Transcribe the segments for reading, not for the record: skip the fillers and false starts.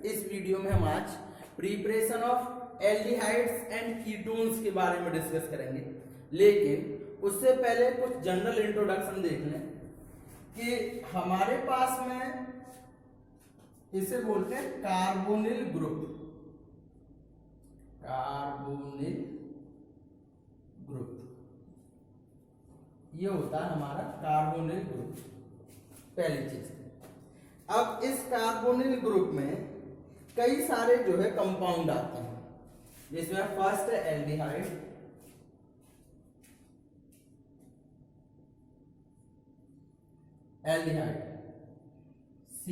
इस वीडियो में हम आज preparation of aldehydes and ketones के बारे में डिस्कस करेंगे, लेकिन उससे पहले कुछ जनरल इंट्रोडक्शन देख लें कि हमारे पास में इसे बोलते हैं कार्बोनिल ग्रुप। कार्बोनिल ग्रुप ये होता है हमारा कार्बोनिल ग्रुप, पहली चीज। अब इस कार्बोनिल ग्रुप में कई सारे जो है कंपाउंड आते हैं, जिसमें फर्स्ट है aldehyde, aldehyde C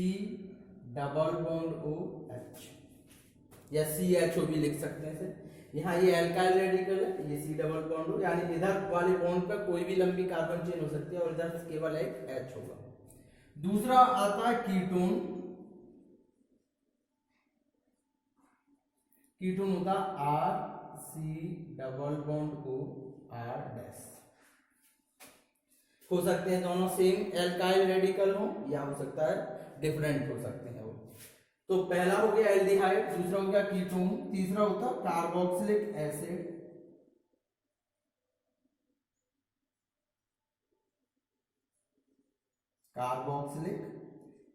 double bond OH या CHO भी लिख सकते हैं इसे। यहाँ ये एल्काइल रेडिकल है, ये C डबल बॉन्ड O, यानी इधर वाले बॉन्ड पर कोई भी लंबी कार्बन चेन हो सकती है और इधर केवल एक H होगा। दूसरा आता है कीटोन। कीटोन होता RC double bond O R dash. हो सकते हैं दोनों सेम एल्काइल रेडिकल हो या हो सकता है डिफरेंट हो सकते हैं वो। तो पहला हो गया एल्डिहाइड, दूसरा हो गया कीटोन, तीसरा होता carboxylic acid. Carboxylic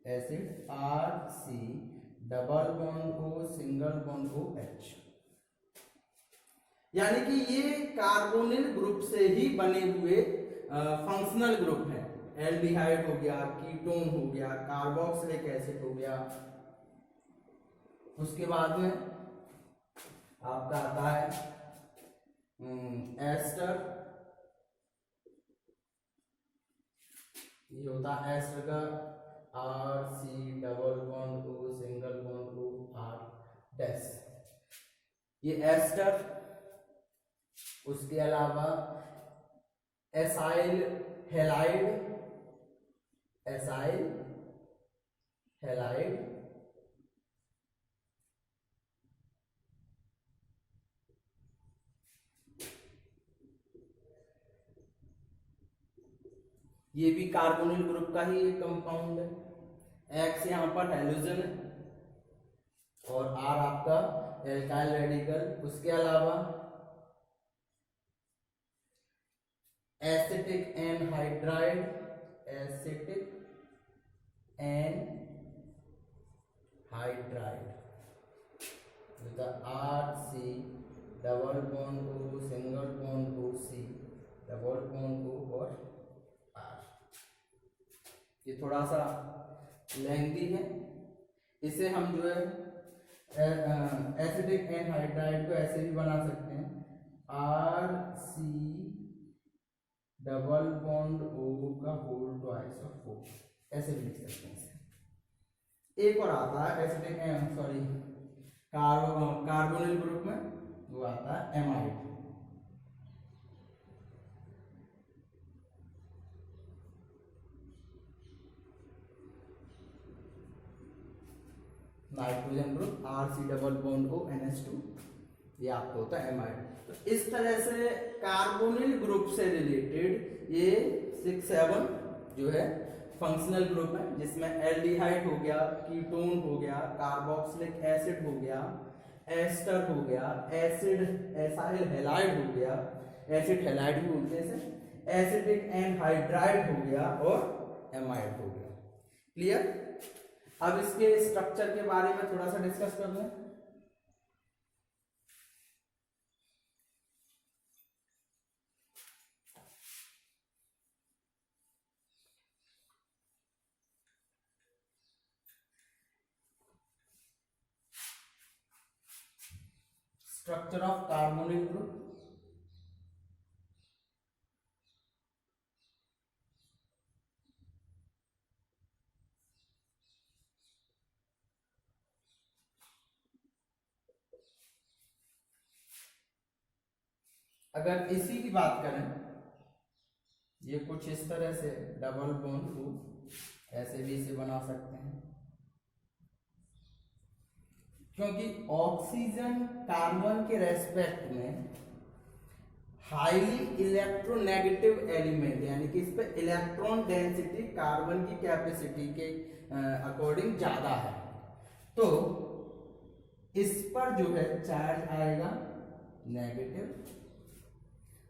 acid RC double bond O single bond OH। यानी कि ये कार्बोनिल ग्रुप से ही बने हुए फंक्शनल ग्रुप है। एल्डिहाइड हो गया, कीटोन हो गया, कार्बोक्सिलिक एसिड हो गया। उसके बाद में आपका आता है एस्टर। ये होता है एस्टर का RC double bond O single bond O R dash, ये एस्टर। उसके अलावा एसाइल हैलाइड, एसाइल हैलाइड, ये भी कार्बोनिल ग्रुप का ही एक कंपाउंड है। X यहाँ पर हैलोजन है और R आपका एल्काइल रेडिकल। उसके अलावा acetic anhydride, acetic anhydride RC double bond O single bond O C double bond O और R। ये थोड़ा सा लेंथी है, इसे हम जो है एसिटिक एनहाइड्राइड को ऐसे भी बना सकते हैं RC डबल बॉन्ड O का होल ट्वाइस ऑफ 4, ऐसे भी लिख सकते हैं इसे। एक और आता है एसिटिक कार्बोनिल ग्रुप में, वो आता है amide. Nitrogen group RC double bond O NH2, ये आपको होता है एमाइड। तो इस तरह से कार्बोनिल ग्रुप से रिलेटेड ये 6-7 जो है फंक्शनल ग्रुप है, जिसमें एल्डिहाइड हो गया, कीटोन हो गया, कार्बोक्सिलिक एसिड हो गया, एस्टर हो गया, एसाइल हैलाइड हो गया, एसिड हैलाइड भी बोलते हैं इसे, एसिटिक एनहाइड्राइड हो गया और एमाइड हो गया। क्लियर? अब इसके स्ट्रक्चर के बारे में थोड़ा सा डिस्कस कर लें। Structure of carbonyl group. अगर इसी की बात करें, ये कुछ इस तरह से डबल बॉन्ड O, ऐसे भी इसे बना सकते हैं, क्योंकि ऑक्सीजन कार्बन के रेस्पेक्ट में हाईली इलेक्ट्रोनेगेटिव एलिमेंट, यानी कि इस पे इलेक्ट्रॉन डेंसिटी कार्बन की कैपेसिटी के अकॉर्डिंग ज्यादा है। तो इस पर जो है चार्ज आएगा नेगेटिव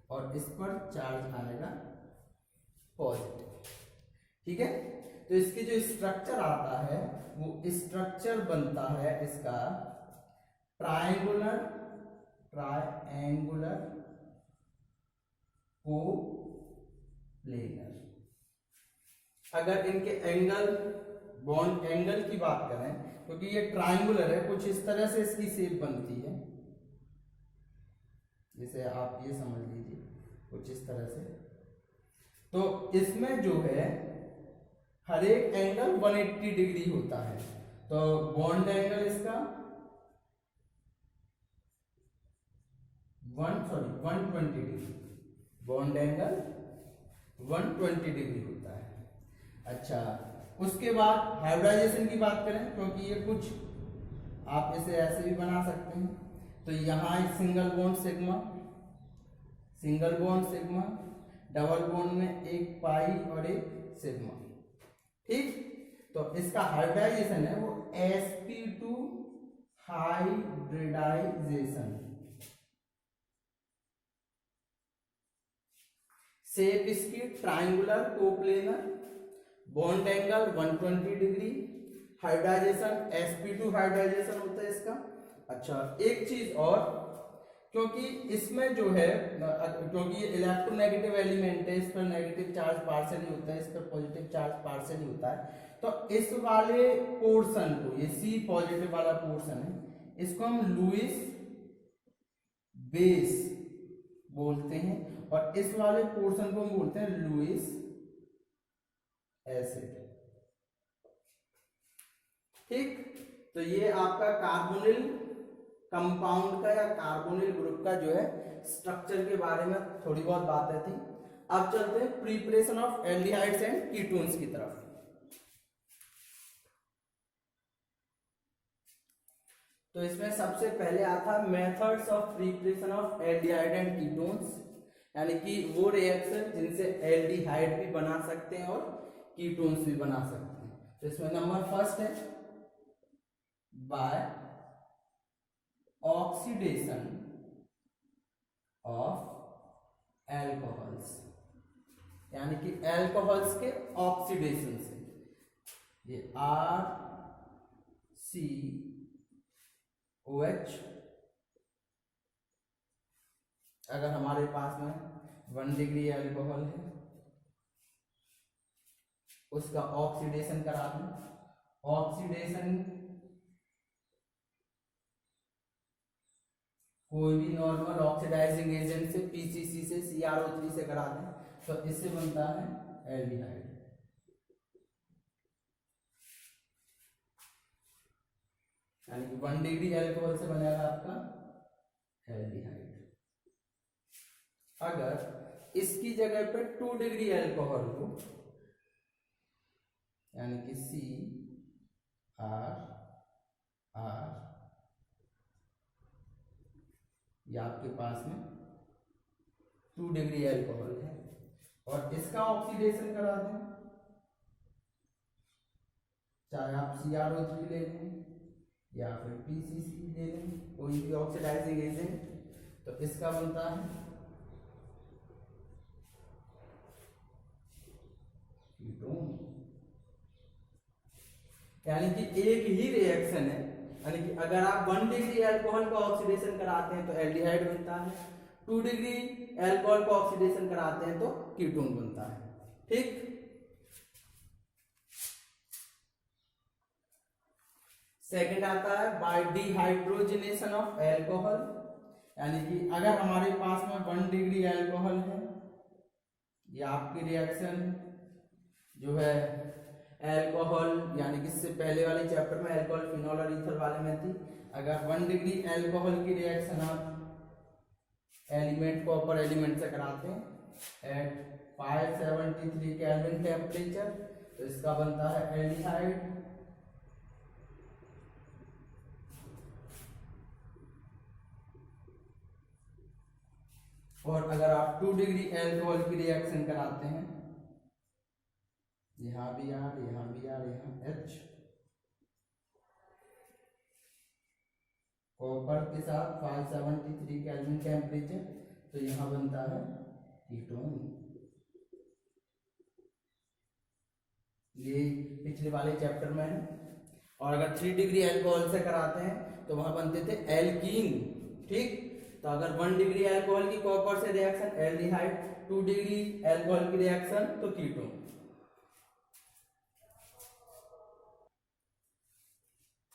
और इस पर चार्ज आएगा पॉजिटिव। ठीक है, तो इसकी जो स्ट्रक्चर आता है वो स्ट्रक्चर बनता है इसका ट्रायंगुलर कोप्लेनर। अगर इनके एंगल बॉन्ड एंगल की बात करें, क्योंकि ये ट्रायंगुलर है, कुछ इस तरह से इसकी शेप बनती है, जैसे आप ये समझ लीजिए कुछ इस तरह से। तो इसमें जो है हर एक एंगल 180 डिग्री होता है। तो बॉन्ड एंगल इसका 120 डिग्री, बॉन्ड एंगल 120 डिग्री होता है। अच्छा, उसके बाद हाइब्रिडाइजेशन की बात करें, क्योंकि ये कुछ आप इसे ऐसे भी बना सकते हैं। तो यहाँ एक single bond sigma, double bond में एक पाई और एक सिग्मा। ठीक, तो इसका हाइब्रिडाइजेशन है वो sp2 हाइब्रिडाइजेशन। शेप इसकी triangular coplanar, bond angle 120 degree, hybridisation sp2 hybridisation होता है इसका। अच्छा, एक चीज और, क्योंकि इसमें जो है, क्योंकि ये इलेक्ट्रोनेगेटिव एलिमेंट है, इस पर नेगेटिव चार्ज पार्शियली होता है, इस पर पॉजिटिव चार्ज पार्शियली होता है। तो इस वाले पोर्शन को, ये C पॉजिटिव वाला पोर्शन है, इसको हम लुईस बेस बोलते हैं, और इस वाले पोर्शन को हम बोलते हैं लुईस एसिड। ठीक, तो ये आपका कार्बोनिल कंपाउंड का या कार्बोनिल ग्रुप का जो है स्ट्रक्चर के बारे में थोड़ी बहुत बातें थी। अब चलते हैं preparation of aldehydes and ketones की तरफ। तो इसमें सबसे पहले आता methods of preparation of aldehyde and ketones, यानी कि वो रिएक्शन जिनसे एल्डिहाइड भी बना सकते हैं और कीटोन्स भी बना सकते हैं। तो इसमें नंबर फर्स्ट है बाय ऑक्सीडेशन ऑफ एल्कोहल्स, यानी कि एल्कोहल्स के ऑक्सीडेशन से। ये RCOH, अगर हमारे पास में 1 डिग्री एल्कोहल है, उसका ऑक्सीडेशन करा दें। ऑक्सीडेशन कोई भी नॉर्मल ऑक्सीडाइजिंग एजेंट से, PCC से, CrO3 से करा दें, तो इससे बनता है एल्डिहाइड। यानी कि 1 डिग्री एल्कोहल से बनेगा आपका एल्डिहाइड। अगर इसकी जगह पे 2 डिग्री एल्कोहल हो, यानी कि CrR, ये आपके पास में 2 डिग्री एल्कोहल है, और इसका ऑक्सीडेशन करा दें, चाहे आप CrO3 ले लें या फिर PCC ले लें, कोई भी ऑक्सीडाइजिंग एजेंट, तो इसका बनता है कीटोन। यानी कि एक ही रिएक्शन है, यानी कि अगर आप 1 डिग्री एल्कोहल का ऑक्सीडेशन कराते हैं तो एल्डिहाइड बनता है, 2 डिग्री एल्कोहल का ऑक्सीडेशन कराते हैं तो कीटोन बनता है। ठीक, सेकंड आता है बाय डिहाइड्रोजनेशन ऑफ एल्कोहल, यानी कि अगर हमारे पास में 1 डिग्री एल्कोहल है, ये आपकी रिएक्शन जो है एल्कोहल, यानी कि इससे पहले वाले चैप्टर में एल्कोहल फिनॉल और ईथर वाले में थी। अगर 1 डिग्री एल्कोहल की रिएक्शन आप एलिमेंट को अपर एलिमेंट से कराते हैं एट 573 केल्विन टेम्परेचर, तो इसका बनता है एल्डिहाइड। और अगर आप 2 डिग्री एल्कोहल की रिएक्शन कराते हैं, यहां भी R, यहां भी R, यहां H, कॉपर के साथ 573 केल्विन टेम्परेचर, तो यहाँ बनता है कीटोन। ये पिछले वाले चैप्टर में है। और अगर 3 डिग्री अल्कोहल से कराते हैं तो वहां बनते थे एल्कीन, ठीक। तो अगर 1 डिग्री अल्कोहल की कॉपर से रिएक्शन एल्डिहाइड, 2 डिग्री अल्कोहल की रिएक्शन तो कीटोन।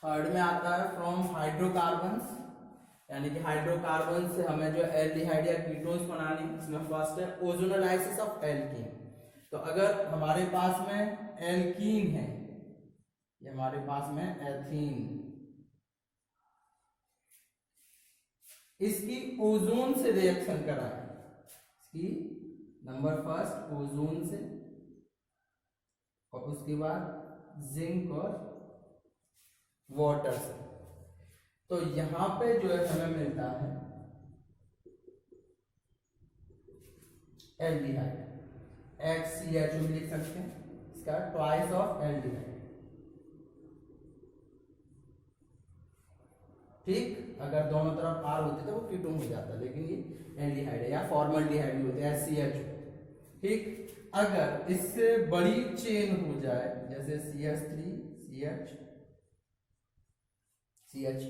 थर्ड में आता है फ्रॉम हाइड्रोकार्बन्स, यानी कि हाइड्रोकार्बन से हमें जो एल्डिहाइड या कीटोन्स बनानी। इसमें फर्स्ट है ओजोनोलाइसिस ऑफ एल्कीन। तो अगर हमारे पास में एल्कीन है, ये हमारे पास में एथीन, इसकी ओजोन से रिएक्शन कराएं, इसकी नंबर फर्स्ट ओजोन से, और उसके बाद जिंक और वाटर से। तो यहां पे जो है हमें मिलता है एल्डिहाइड, HCHO भी लिख सकते हैं, इसका ट्वाइस ऑफ एल्डिहाइड, ठीक। अगर दोनों तरफ R होते तो वो कीटोन हो जाता, लेकिन ये एल्डिहाइड है या फॉर्मल्डिहाइड भी होते हैं, HCHO, ठीक। अगर इससे बड़ी चेन हो जाए, जैसे CH3 CH CH,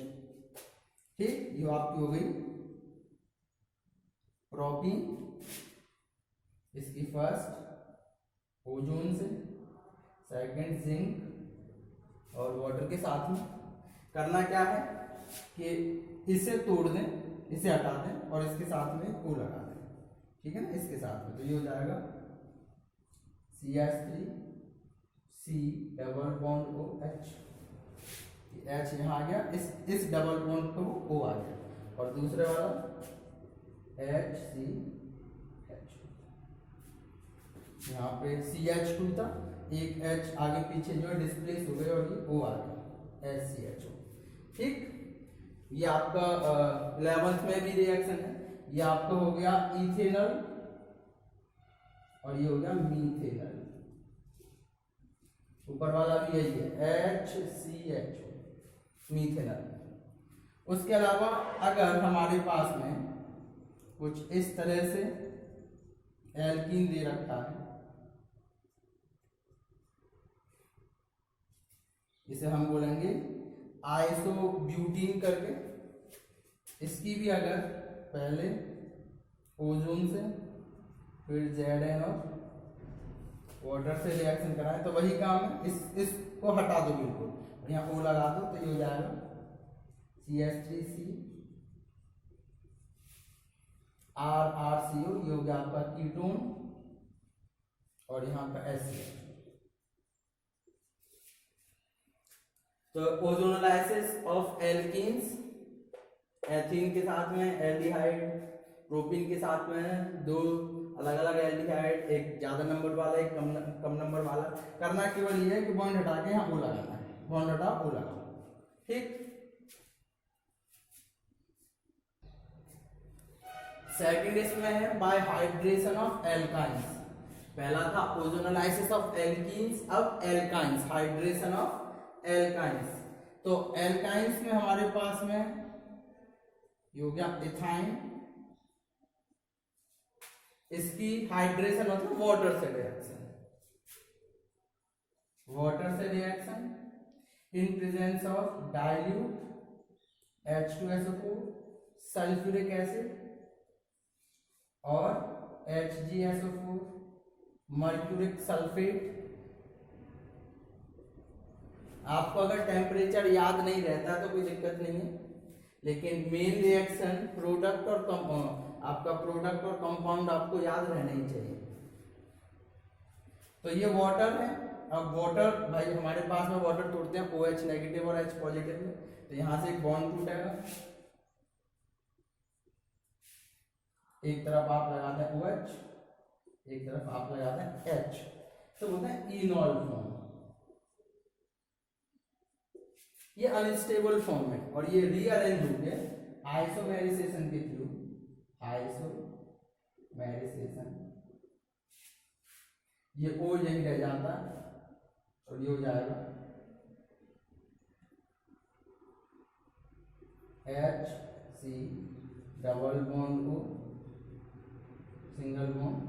ठीक, ये आपकी हो गई प्रोपीन, इसकी फर्स्ट ओजोन से, सेकंड जिंक और वाटर के साथ में। करना क्या है कि इसे तोड़ दें, इसे हटा दें और इसके साथ में O लगा दें, ठीक है ना, इसके साथ में। तो ये हो जाएगा CH3 C double bond OH, H यहाँ आ गया, इस डबल बॉन्ड पे O आ गया, और दूसरे वाला HCH, यहाँ पे CH2 था, एक H आगे पीछे जो है डिस्प्लेस हो गए और ये O आ गया HCHO, ठीक। ये आपका 11th में भी रिएक्शन है। ये आपका हो गया इथेनॉल और ये हो गया मीथेनॉल, ऊपर वाला भी यही है HCHO, मीथेनॉल। उसके अलावा अगर हमारे पास में कुछ इस तरह से एल्कीन दे रखा है, इसे हम बोलेंगे आइसोब्यूटीन करके, इसकी भी अगर पहले ओजोन से फिर Zn और वाटर से रिएक्शन कराएं तो वही काम है। इसको हटा दो बिल्कुल और यहाँ O लगा दो, तो ये हो जाएगा CH3C RrCO, ये हो गया आपका कीटोन, और यहाँ का HCl। तो ओजोनोलाइसिस ऑफ एल्कीन्स, एथीन के साथ में एल्डिहाइड, प्रोपीन के साथ में दो अलग अलग एल्डिहाइड, एक ज्यादा नंबर वाला एक कम नंबर वाला। करना केवल ये है कि बॉन्ड हटा के यहाँ O लगाना है, बॉन्ड हटा O लगाओ, ठीक। सेकंड इसमें है बाय हाइड्रेशन ऑफ एल्काइंस। पहला था ओजोनोलाइसिस ऑफ एल्कीन्स, अब एल्काइंस, हाइड्रेशन ऑफ एल्काइंस। तो एल्काइंस में हमारे पास में ये हो गया इथाइन, इसकी हाइड्रेशन मतलब वाटर से रिएक्शन, वाटर से reaction in presence of dilute H2SO4, sulphuric acid और HgSO4, मर्क्यूरिक सल्फेट। आपको अगर टेम्परेचर याद नहीं रहता तो कोई दिक्कत नहीं है, लेकिन मेन रिएक्शन प्रोडक्ट और आपका प्रोडक्ट और कंपाउंड आपको याद रहना ही चाहिए। तो ये वाटर है। अब वाटर भाई हमारे पास में वाटर तोड़ते हैं OH नेगेटिव और H पॉजिटिव में, तो यहां से एक बॉन्ड टूटेगा, एक तरफ आप लगाते हैं OH, एक तरफ आप लगाते हैं H, तो बोलते हैं इनॉल फॉर्म। ये अनस्टेबल फॉर्म है और ये रीअरेंज हो गया आइसोमेरिसेशन के थ्रू, आइसोमेरिसेशन, ये O यही रह जाता है और ये हो जाएगा H C double bond O single bond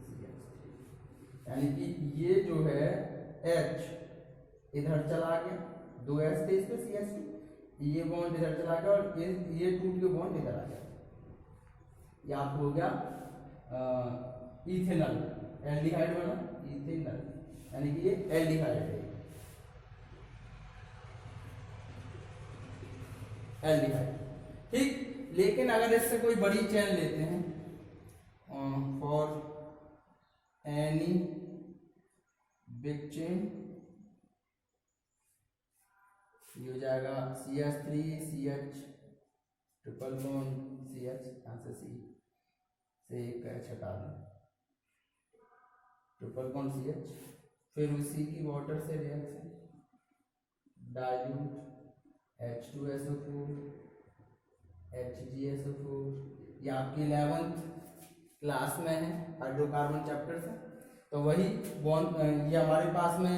CH3, यानी कि ये जो है H इधर चला गया, 2 H थे इसमें CH2, ये बॉन्ड इधर चला गया और ये टूट के बॉन्ड इधर आ गया, ये आपको हो गया इथेनॉल, एल्डिहाइड बना इथेनॉल, यानी कि ये एल्डिहाइड है, एल्डिहाइड। ठीक, लेकिन अगर इससे कोई बड़ी चेन लेते हैं, फॉर एनी बिग चेन, ये हो जाएगा CH3 CH triple bond CH, यहाँ से C से एक H हटा दें, ट्रिपल बॉन्ड CH, फिर उसी की वाटर से रिएक्शन, डाइल्यूट H2SO4 HgSO4, ये आपकी 11th क्लास में है हाइड्रोकार्बन चैप्टर से। तो वही बॉन्ड, ये हमारे पास में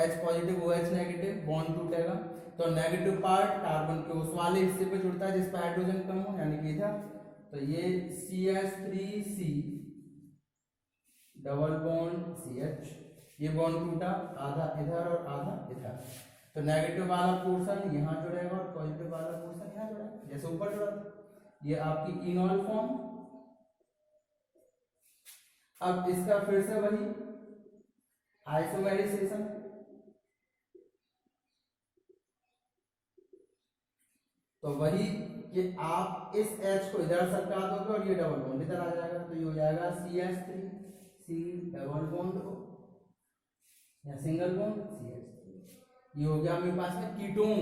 H positive OH negative, bond टूटेगा तो नेगेटिव पार्ट कार्बन के उस वाले हिस्से पे जुड़ता है जिस पे हाइड्रोजन कम हो, यानी कि इधर, तो ये CH3C डबल बॉन्ड CH, ये बॉन्ड टूटा, आधा इधर और आधा इधर, तो नेगेटिव वाला पोर्शन यहाँ जुड़ेगा और पॉजिटिव वाला पोर्शन यहाँ जुड़ेगा, जैसे ऊपर जुड़ा था। ये आपकी इनॉल फॉर्म। अब इसका फिर से वही आइसोमेराइजेशन, तो वही कि आप इस H को इधर सरका दोगे और ये डबल बॉन्ड इधर आ जाएगा, तो ये हो जाएगा CH3C डबल बॉन्ड O या सिंगल बॉन्ड CH3। ये हो गया मेरे पास में कीटोन,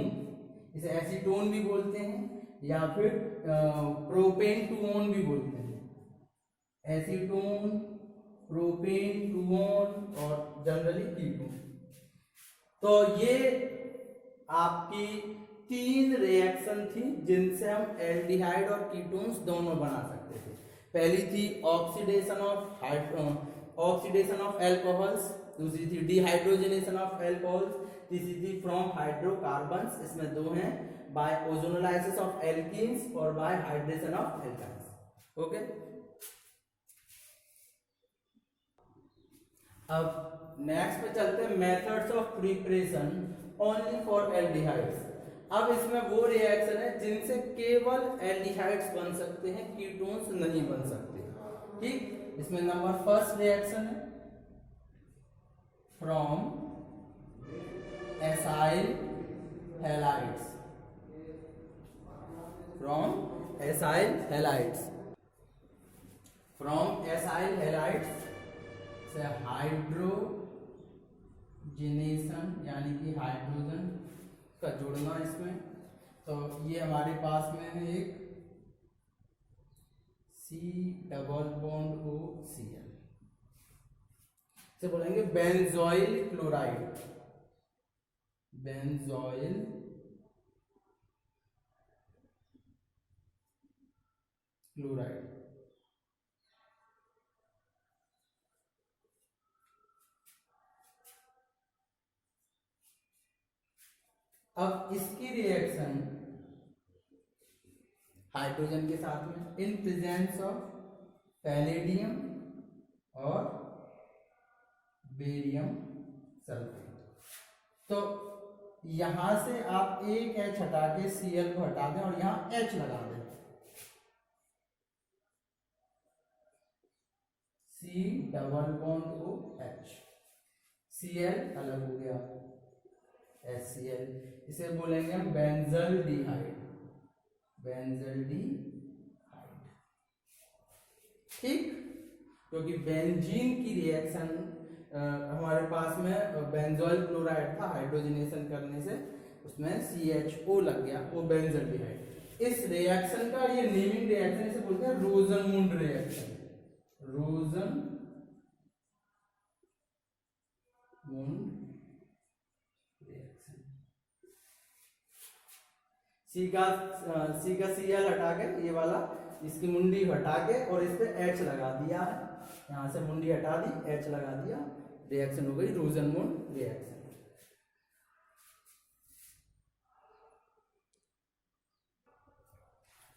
इसे एसीटोन भी बोलते हैं या फिर प्रोपेन टूओन भी बोलते हैं, एसीटोन, प्रोपेन टूओन और जनरली कीटोन। तो ये आपकी 3 रिएक्शन थी जिनसे हम एल्डिहाइड और कीटोन्स दोनों बना सकते थे। पहली थी ऑक्सीडेशन ऑफ अल्कोहल्स, दूसरी थी डिहाइड्रोजनेशन ऑफ अल्कोहल्स, तीसरी थी फ्रॉम हाइड्रोकार्बन्स, इसमें 2 हैं, बाय ओजोनोलाइसिस ऑफ एल्कीन्स और bye hydration of alkynes. Okay, अब नेक्स्ट पे चलते हैं methods of preparation only for aldehydes. अब इसमें वो रिएक्शन है जिनसे केवल एल्डिहाइड्स बन सकते हैं, कीटोन्स नहीं बन सकते। ठीक, इसमें नंबर फर्स्ट रिएक्शन है from acyl halides, from acyl halides, from acyl halides से हाइड्रोजनेशन, यानी कि हाइड्रोजन का जुड़ना इसमें, तो ये हमारे पास में है एक C double bond O Cl, से बोलेंगे बेंजोइल क्लोराइड, बेंजोइल क्लोराइड। अब इसकी रिएक्शन हाइड्रोजन के साथ में इन प्रेजेंस ऑफ पैलेडियम और बेरियम सल्फेट, तो यहां से आप एक H हटा के Cl को हटा दें और यहां H लगा दें, C double bond O H, Cl अलग हो गया HCl, इसे बोलेंगे बेंजल्डिहाइड, बेंजल्डिहाइड। ठीक, क्योंकि बेंजीन की रिएक्शन हमारे पास में बेंजोइल क्लोराइड था, हाइड्रोजनेशन करने से उसमें CHO लग गया, वो बेंजल्डिहाइड। इस रिएक्शन का ये नेमिंग रिएक्शन, इसे बोलते हैं रोजनमुंड रिएक्शन, रोजनमुंड सी का Cl हटा के ये वाला इसकी मुंडी हटा के और इस पे H लगा दिया है, यहाँ से मुंडी हटा दी, H लगा दिया, रिएक्शन हो गई रोजनमुंड रिएक्शन।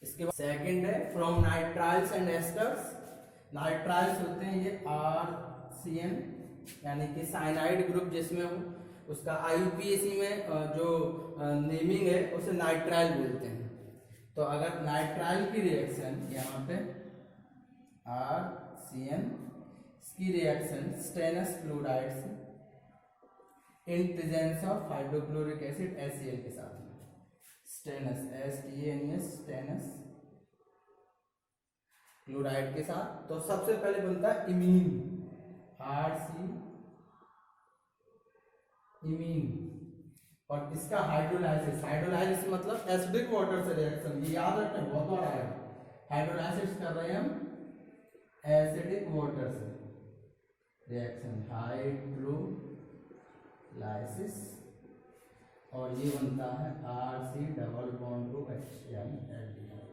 इसके बाद सेकंड है from nitriles and asters. Nitriles होते हैं ये RCN यानी कि साइनाइड ग्रुप जिसमें हो, उसका IUPAC में जो नेमिंग है उसे नाइट्राइल बोलते हैं। तो अगर नाइट्राइल की रिएक्शन यहाँ पे RCN की रिएक्शन स्टेनस क्लोराइड से in presence of hydrochloric acid HCl के साथ में, स्टेनस STANS स्टेनस क्लोराइड के साथ, तो सबसे पहले बनता है इमीन, RC इमीन। और इसका हाइड्रोलाइसिस, हाइड्रोलाइसिस मतलब एसिडिक वाटर से रिएक्शन, ये याद रखें बहुत बार आएगा। हाइड्रोलाइसिस कर रहे हैं हम एसिडिक वाटर से रिएक्शन, हाइड्रोलाइसिस, और ये बनता है RC डबल बॉन्ड OH यानी एल्डिहाइड।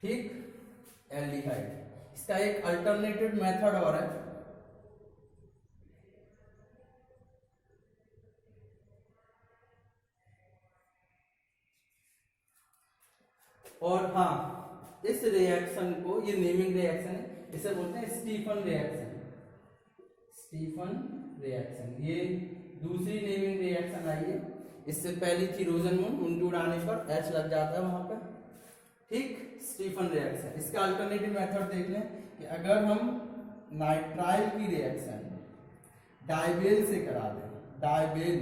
ठीक, एल्डिहाइड। इसका एक अल्टरनेटिव मेथड और है, और हाँ इस रिएक्शन को, ये नेमिंग रिएक्शन है, इसे बोलते हैं स्टीफन रिएक्शन, स्टीफन रिएक्शन। ये दूसरी नेमिंग रिएक्शन आई है, इससे पहली थी रोजनमून, उल्टू उड़ाने पर H लग जाता है वहां पर। ठीक, स्टीफन रिएक्शन। इसका अल्टरनेटिव मेथड देख लें कि अगर हम नाइट्राइल की रिएक्शन डाइबेल से करा दें, डाइबेल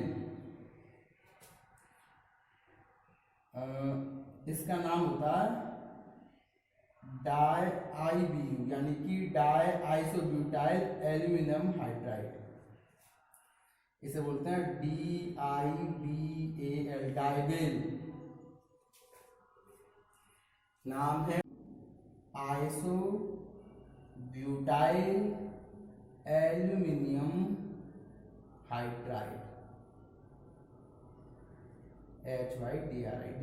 इसका नाम होता है DiIBU यानी कि डाई आइसोब्यूटाइल एल्यूमिनियम हाइड्राइड, इसे बोलते हैं DIBAL, डाइबेल। नाम है आइसोब्यूटाइल एल्यूमिनियम हाइड्राइड, HYDRID।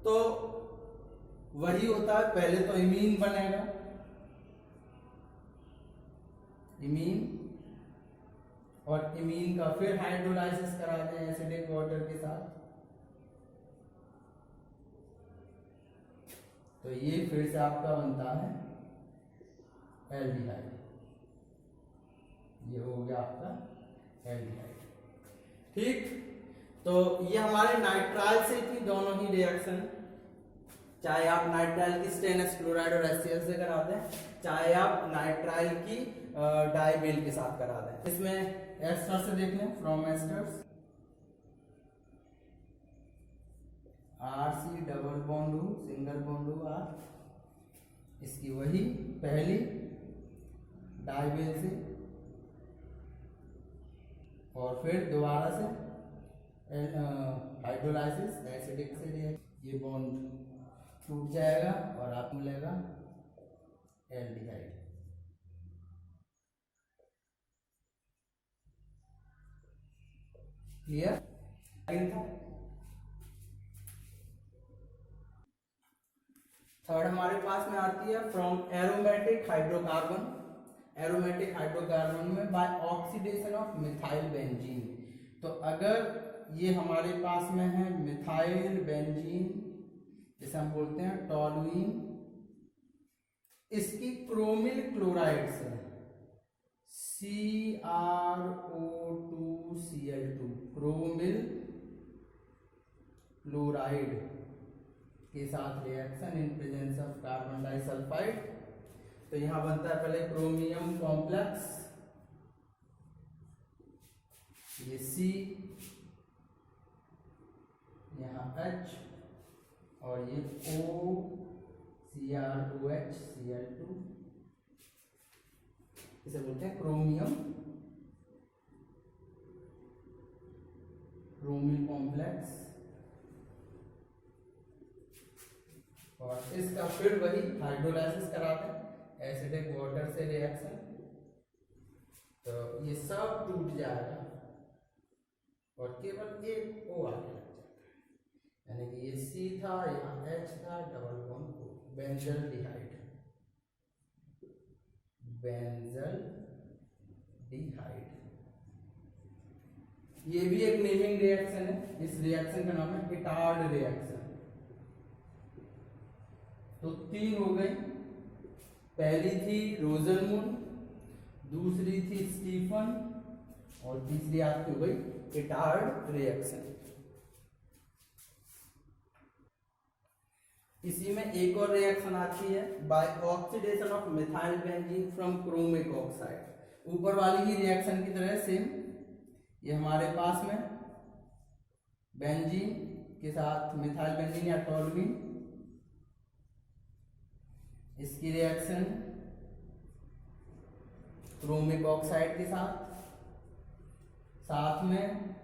तो वही होता है, पहले तो इमीन बनेगा, इमीन, और इमीन का फिर हाइड्रोलाइसिस कराते हैं एसिडिक वाटर के साथ, तो ये फिर से आपका बनता है एल्डिहाइड। ये हो गया आपका एल्डिहाइड। ठीक, तो ये हमारे नाइट्राइल से थी दोनों ही रिएक्शन, चाहे आप नाइट्राइल की स्टेनस क्लोराइड और HCl से करा दें, चाहे आप नाइट्राइल की डाइबेल के साथ करा दें। इसमें एस्टर से देख लें, from asters RC double bond हो, सिंगल बॉन्ड हो R, इसकी वही पहली डाइबेल से, और फिर दोबारा से हाइड्रोलाइसिस एसिडिक से ये बॉन्ड टूट जाएगा और आप मिलेगा एल्डिहाइड। क्लियर? थर्ड हमारे पास में आती है from aromatic hydrocarbon. Aromatic hydrocarbon में by oxidation of methyl benzene. तो अगर ये हमारे पास में है मिथाइल बेंजीन, जिसे हम बोलते हैं टॉलुइन, इसकी क्रोमिल क्लोराइड से CrO2Cl2 क्रोमिल क्लोराइड के साथ reaction in presence of carbon disulphide, तो यहां बनता है पहले क्रोमियम कॉम्प्लेक्स, ये C, यहाँ H, और ये O CrOH Cl2, इसे बोलते हैं क्रोमियम क्रोमिल कॉम्प्लेक्स। और इसका फिर वही हाइड्रोलाइसिस कराते हैं एसिडिक वाटर से रिएक्शन, तो ये सब टूट जाएगा और केवल एक O आगे लग जाता है, यानी कि ये C था, यहाँ H था, double bond O, benzaldehyde, benzaldehyde. ये भी एक नेमिंग रिएक्शन है। इस रिएक्शन का नाम है इटार्ड रिएक्शन। तो 3 हो गई। पहली थी रोजनमूंड, दूसरी थी स्टीफन और तीसरी आपकी हो गई इटार्ड रिएक्शन। इसी में एक और रिएक्शन आती है by oxidation of methyl benzene from chromic oxide. ऊपर वाली ही रिएक्शन की तरह सेम, ये हमारे पास में बेंजीन के साथ मिथाइल बेंजीन या टोल्यूइन, इसकी रिएक्शन क्रोमिक ऑक्साइड के साथ में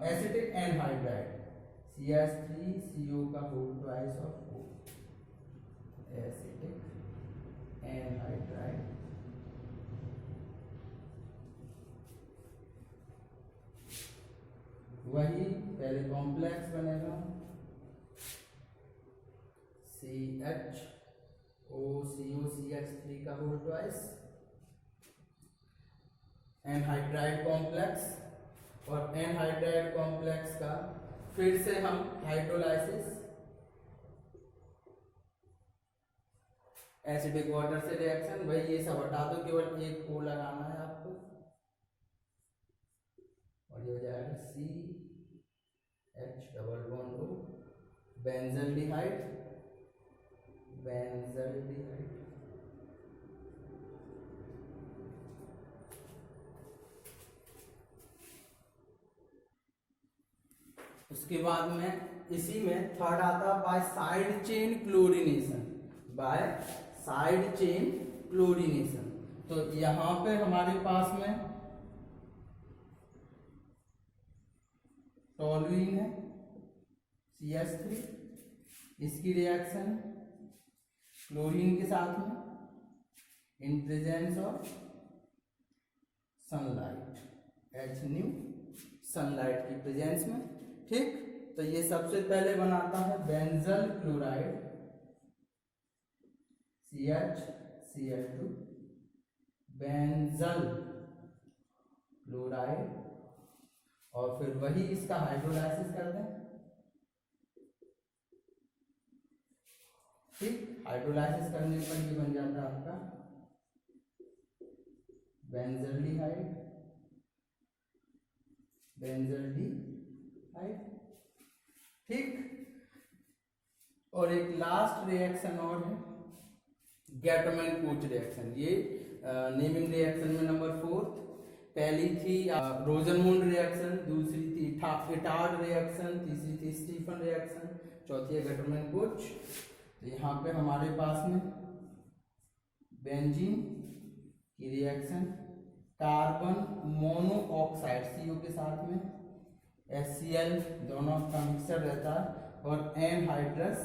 एसिटिक एनहाइड्राइड CH3CO का whole twice of O, acetic anhydride. वही पहले कॉम्प्लेक्स बनेगा CHOCO CH3 का होल ट्वाइस, एनहाइड्राइड कॉम्प्लेक्स। और एनहाइड्राइड कॉम्प्लेक्स का फिर से हम हाइड्रोलाइसिस एसिडिक वाटर से रिएक्शन, भाई ये सब हटा दो, केवल एक O लगाना है आपको और ये हो जाएगा CH double bond O, benzaldehyde, benzaldehyde. उसके बाद में इसी में थर्ड आता by side chain chlorination, by side chain chlorination. तो यहां पे हमारे पास में टोल्यूइन है CH3, इसकी रिएक्शन क्लोरीन के साथ में in presence of sunlight, H sunlight की प्रेजेंस में। ठीक, तो ये सबसे पहले बनाता है benzyl chloride CHCl2, benzyl chloride, और फिर वही इसका हाइड्रोलाइसिस कर दें। ठीक, हाइड्रोलाइसिस करने पर ये बन जाता है आपका बेंजल्डिहाइड, बेंजल्डिहाइड। ठीक, और एक लास्ट रिएक्शन और है गेटमैन-कोच रिएक्शन। ये नेमिंग रिएक्शन में नंबर 4। पहली थी रोजनमूंड रिएक्शन, दूसरी थी इटार्ड रिएक्शन, तीसरी थी स्टीफन रिएक्शन, चौथी है गेटमैन-कोच। तो यहाँ पे हमारे पास में बेंजीन की रिएक्शन कार्बन मोनोऑक्साइड CO के साथ में HCl दोनों का मिक्सचर रहता है, और एनहाइड्रस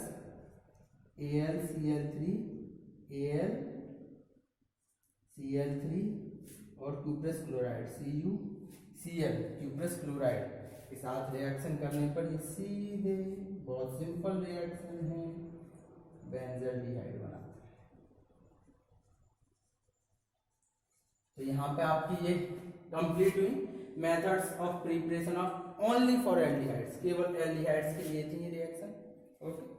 AlCl3 AlCl3 और cuprous chloride CuCl cuprous chloride के साथ रिएक्शन करने पर ये सीधे बहुत सिंपल रिएक्शन है बेंजल्डिहाइड बनाता है। तो यहाँ पे आपकी ये कंप्लीट हुई methods of preparation of only for aldehydes, केवल एल्डिहाइड्स के लिए थी ये रिएक्शन। ओके।